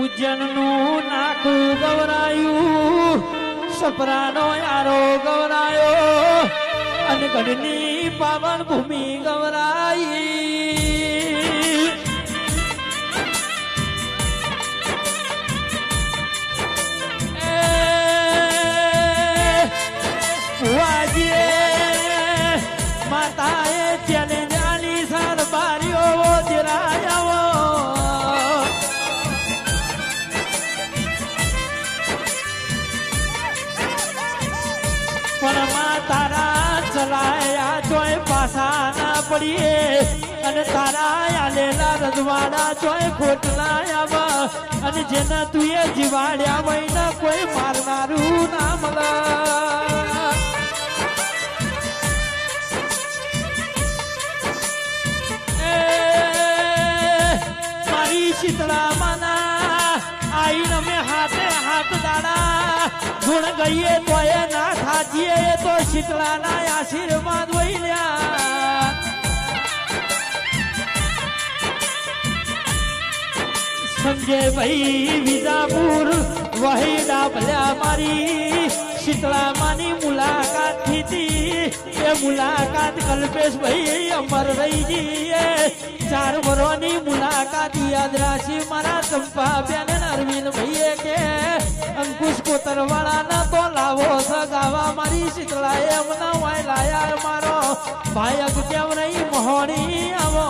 ઉજ્જૈનનું નાકું ગવરાયું, સપરાનો યારો ગવરાયો અને ગઢની પાવન ભૂમિ ગવરાઈ. વાજીએ માતાએ ચેલેન્જ આલી સાર બારીઓ જરાયો પણ તારા ચલાયા ચોય પાસા ના પડીએ અને તારા આલેલા રજવાડા ચોય ખોટલા આવા અને જેના તું એ જીવાડ્યા વહીને કોઈ મારનારું ના મળે. મારી શીતળા માના આઈને અમે હાથે હાથ દાડા ગુણ ગઈએ તો એ ના થાજીએ તો શીતળાના આશીર્વાદ વહીલ્યા. સમજે ભાઈ વિજાપુર વહી ડાબલ્યા મારી શીતળા માની મુલાકાત થીતી એ મુલાકાત કલ્પેશ ભાઈ અમર રહી જઈએ. 4 વર્ષની મુલાકાત યાદ રાખી મારા ચંપા બેન અરવિંદ ભાઈએ કે અંકુશ કોતરવાળા ના તો લાવો સગાવા મારી શીતળાએ અમને વાય લાયા મારો ભાઈ અગત્યાવ નહીં મોહણી આવો.